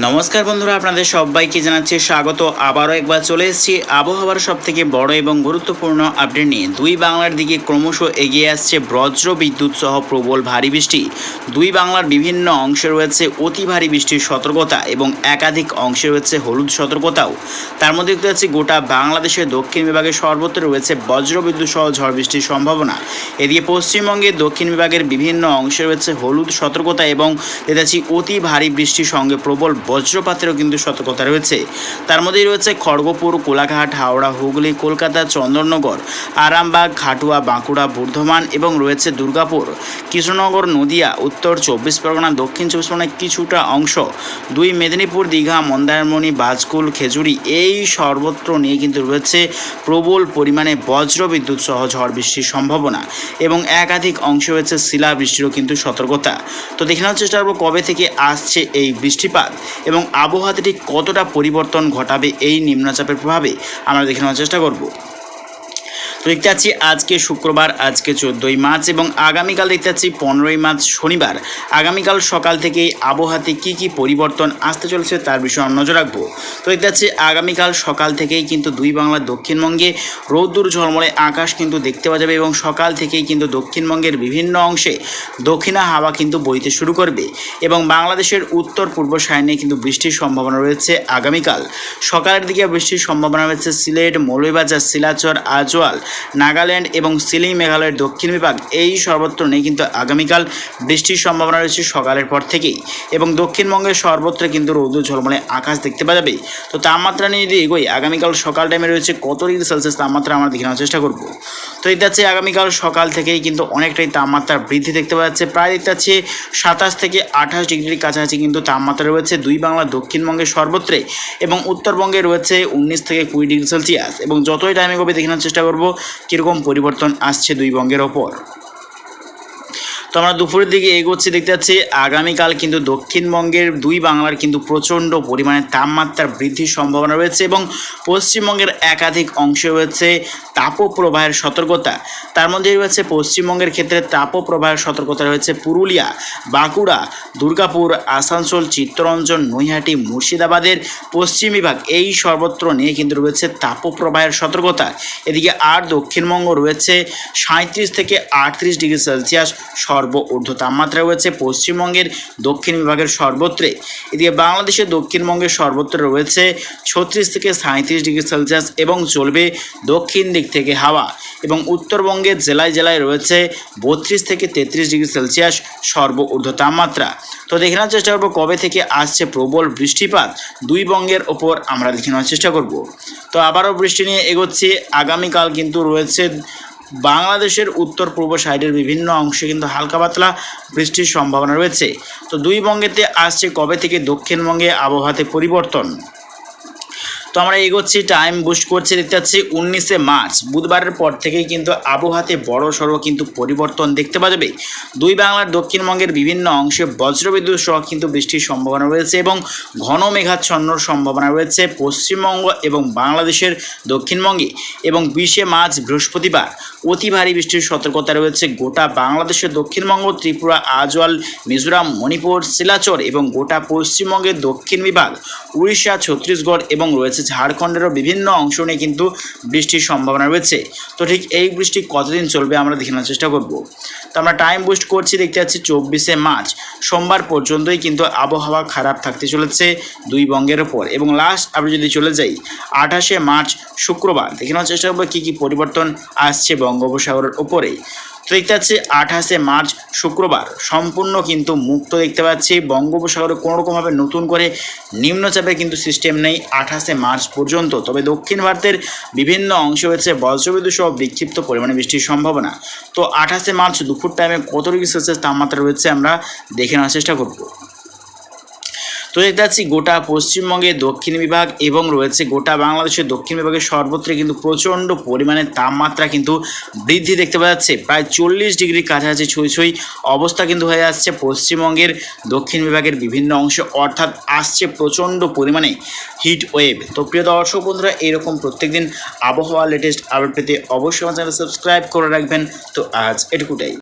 নমস্কার বন্ধুরা, আপনাদের সবাইকে জানাচ্ছি স্বাগত। আবারও একবার চলে এসেছি আবহাওয়ার সবথেকে বড় এবং গুরুত্বপূর্ণ আপডেট নিয়ে। দুই বাংলার দিকে ক্রমশ এগিয়ে আসছে বজ্র বিদ্যুৎ সহ প্রবল ভারী বৃষ্টি। দুই বাংলার বিভিন্ন অংশে রয়েছে অতি ভারী বৃষ্টির সতর্কতা এবং একাধিক অংশে রয়েছে হলুদ সতর্কতাও। তার মধ্যে দেখতে পাচ্ছি গোটা বাংলাদেশের দক্ষিণ বিভাগে সর্বত্র রয়েছে বজ্র বিদ্যুৎ সহ ঝড় বৃষ্টির সম্ভাবনা। এদিকে পশ্চিমবঙ্গের দক্ষিণ বিভাগের বিভিন্ন অংশে রয়েছে হলুদ সতর্কতা এবং দেখতে পাচ্ছি অতি ভারী বৃষ্টির সঙ্গে প্রবল বজ্রপাতেরও কিন্তু সতর্কতা রয়েছে। তার মধ্যেই রয়েছে খড়গপুর, কোলাঘাট, হাওড়া, হুগলি, কলকাতা, চন্দননগর, আরামবাগ, খাটুয়া, বাঁকুড়া, বর্ধমান এবং রয়েছে দুর্গাপুর, কৃষ্ণনগর, নদিয়া, উত্তর চব্বিশ পরগনা, দক্ষিণ চব্বিশ পরগনার কিছুটা অংশ, দুই মেদিনীপুর, দীঘা, মন্দারমণি, বাজকুল, খেজুরি এই সর্বত্র নিয়ে কিন্তু রয়েছে প্রবল পরিমাণে বজ্র বিদ্যুৎ সহ ঝড় বৃষ্টির সম্ভাবনা এবং একাধিক অংশে রয়েছে শিলাবৃষ্টিরও কিন্তু সতর্কতা। তো দেখে নেওয়ার চেষ্টা করবো কবে থেকে আসছে এই বৃষ্টিপাত এবং আবহাওয়াতে ঠিক কতটা পরিবর্তন ঘটাবে এই নিম্নচাপের প্রভাবে আমরা দেখে নেওয়ার চেষ্টা করব। তো দেখতে পাচ্ছি আজকে শুক্রবার, আজকে 14ই মার্চ এবং আগামীকাল দেখতে পাচ্ছি 15ই মার্চ শনিবার। আগামীকাল সকাল থেকেই আবহাওয়াতে কী কী পরিবর্তন আসতে চলেছে তার বিষয়ে আমরা নজর রাখবো। তো দেখতে পাচ্ছি আগামীকাল সকাল থেকেই কিন্তু দুই বাংলার দক্ষিণবঙ্গে রৌদ্র ঝলমলে আকাশ কিন্তু দেখতে পাওয়া যাবে এবং সকাল থেকেই কিন্তু দক্ষিণবঙ্গের বিভিন্ন অংশে দক্ষিণা হাওয়া কিন্তু বইতে শুরু করবে এবং বাংলাদেশের উত্তর পূর্ব সাইডে কিন্তু বৃষ্টির সম্ভাবনা রয়েছে। আগামীকাল সকালের দিকে বৃষ্টির সম্ভাবনা রয়েছে সিলেট, মৌলভীবাজার, শিলাচর, আজওয়াল, নাগাল্যান্ড এবং সিলিং মেঘালয়ের দক্ষিণ বিভাগ এই সর্বত্র নেই কিন্তু আগামীকাল বৃষ্টির সম্ভাবনা রয়েছে সকালের পর থেকেই এবং দক্ষিণবঙ্গের সর্বত্র কিন্তু রৌদ্র ঝলমলে আকাশ দেখতে পাওয়া যাবে। তো তাপমাত্রা নিয়ে যদি এগোই, আগামীকাল সকাল টাইমে রয়েছে কত ডিগ্রি সেলসিয়াস তাপমাত্রা আমরা দেখে নেওয়ার চেষ্টা করব। তো দেখতে পাচ্ছি আগামীকাল সকাল থেকেই কিন্তু অনেকটাই তাপমাত্রা বৃদ্ধি দেখতে পাওয়া যাচ্ছে। প্রায় দেখতে পাচ্ছি 27 থেকে 28 ডিগ্রির কাছাকাছি কিন্তু তাপমাত্রা রয়েছে দুই বাংলার দক্ষিণবঙ্গের সর্বত্রে এবং উত্তরবঙ্গে রয়েছে 19 থেকে 20 ডিগ্রি সেলসিয়াস এবং যতই টাইমে এগোবে দেখে নেওয়ার চেষ্টা করব কীরকম পরিবর্তন আসছে দুই বঙ্গের ওপর। তো আমরা দুপুরের দিকে এগোচ্ছি, দেখতে পাচ্ছি আগামীকাল কিন্তু দক্ষিণবঙ্গের দুই বাংলার কিন্তু প্রচণ্ড পরিমাণে তাপমাত্রা বৃদ্ধির সম্ভাবনা রয়েছে এবং পশ্চিমবঙ্গের একাধিক অংশে রয়েছে তাপপ্রবাহের সতর্কতা। তার মধ্যে রয়েছে পশ্চিমবঙ্গের ক্ষেত্রে তাপপ্রবাহের সতর্কতা রয়েছে পুরুলিয়া, বাঁকুড়া, দুর্গাপুর, আসানসোল, চিত্তরঞ্জন, নৈহাটি, মুর্শিদাবাদের পশ্চিম বিভাগ এই সর্বত্র নিয়ে কিন্তু রয়েছে তাপপ্রবাহের সতর্কতা। এদিকে আর দক্ষিণবঙ্গ রয়েছে 37 থেকে 38 ডিগ্রি সেলসিয়াস ঊর্ধ্ব তাপমাত্রা রয়েছে পশ্চিমবঙ্গের দক্ষিণ বিভাগের সর্বত্রে। এদিকে বাংলাদেশের দক্ষিণবঙ্গের সর্বত্র রয়েছে 36 থেকে 37 ডিগ্রি সেলসিয়াস এবং চলবে দক্ষিণ দিক থেকে হাওয়া এবং উত্তরবঙ্গের জেলায় জেলায় রয়েছে 32 থেকে 33 ডিগ্রি সেলসিয়াস ঊর্ধ্ব তাপমাত্রা। তো দেখে নেওয়ার চেষ্টা করবো কবে থেকে আসছে প্রবল বৃষ্টিপাত দুই বঙ্গের ওপর আমরা দেখে নেওয়ার চেষ্টা করব। তো আবারও বৃষ্টি নিয়ে এগোচ্ছি। আগামীকাল কিন্তু রয়েছে বাংলাদেশের উত্তর পূর্ব সাইডের বিভিন্ন অংশে কিন্তু হালকা পাতলা বৃষ্টির সম্ভাবনা রয়েছে। তো দুই বঙ্গেতে আসছে কবে থেকে দক্ষিণবঙ্গে আবহাওয়াতে পরিবর্তন। তো আমরা এগোচ্ছি, টাইম বুস্ট করছে, দেখতে পাচ্ছি 19শে মার্চ বুধবারের পর থেকেই কিন্তু আবহাওয়াতে বড় সড়ো কিন্তু পরিবর্তন দেখতে পাওয়া যাবে। দুই বাংলার দক্ষিণবঙ্গের বিভিন্ন অংশে বজ্রবিদ্যুৎ সহ কিন্তু বৃষ্টির সম্ভাবনা রয়েছে এবং ঘন মেঘাচ্ছন্নর সম্ভাবনা রয়েছে পশ্চিমবঙ্গ এবং বাংলাদেশের দক্ষিণবঙ্গে এবং 20শে মার্চ বৃহস্পতিবার অতি ভারী বৃষ্টির সতর্কতা রয়েছে গোটা বাংলাদেশের দক্ষিণবঙ্গ, ত্রিপুরা, আজওয়াল, মিজোরাম, মণিপুর, শিলাচর এবং গোটা পশ্চিমবঙ্গের দক্ষিণ বিভাগ, উড়িষ্যা, ছত্তিশগড় এবং রয়েছে ঝাড়খণ্ডেরও বিভিন্ন অংশ নিয়ে কিন্তু বৃষ্টির সম্ভাবনা রয়েছে। তো ঠিক এই বৃষ্টি কতদিন চলবে আমরা দেখে নেওয়ার চেষ্টা করব। তো আমরা টাইম বুস্ট করছি, দেখতে পাচ্ছি 24শে মার্চ সোমবার পর্যন্তই কিন্তু আবহাওয়া খারাপ থাকতে চলেছে দুই বঙ্গের ওপর এবং লাস্ট আমরা যদি চলে যাই 28শে মার্চ শুক্রবার, দেখে নেওয়ার চেষ্টা করবো কী কী পরিবর্তন আসছে বঙ্গোপসাগরের ওপরেই। তো দেখতে পাচ্ছি 28শে মার্চ শুক্রবার সম্পূর্ণ কিন্তু মুক্ত দেখতে পাচ্ছি। বঙ্গোপসাগরে কোনোরকমভাবে নতুন করে নিম্নচাপের কিন্তু সিস্টেম নেই 28শে মার্চ পর্যন্ত। তবে দক্ষিণ ভারতের বিভিন্ন অংশে হয়েছে বজ্রবিদ্যুৎ সহ বিক্ষিপ্ত পরিমাণে বৃষ্টির সম্ভাবনা। তো 28শে মার্চ দুপুর টাইমে কত ডিগ্রি সেলসিয়াস তাপমাত্রা রয়েছে আমরা দেখে নেওয়ার চেষ্টা করব। তো দেখতে পাচ্ছি গোটা পশ্চিমবঙ্গের দক্ষিণ বিভাগ এবং রয়েছে গোটা বাংলাদেশের দক্ষিণ বিভাগের সর্বত্র কিন্তু প্রচণ্ড পরিমাণে তাপমাত্রা কিন্তু বৃদ্ধি দেখতে পাওয়া যাচ্ছে। প্রায় 40 ডিগ্রির কাছাকাছি ছুঁই ছুঁই অবস্থা কিন্তু হয়ে আসছে পশ্চিমবঙ্গের দক্ষিণ বিভাগের বিভিন্ন অংশে, অর্থাৎ আসছে প্রচণ্ড পরিমাণে হিট ওয়েভ। তো প্রিয় দর্শক বন্ধুরা, এরকম প্রত্যেকদিন আবহাওয়া লেটেস্ট আপডেট পেতে অবশ্যই আমার চ্যানেল সাবস্ক্রাইব করে রাখবেন। তো আজ এটুকুটাই।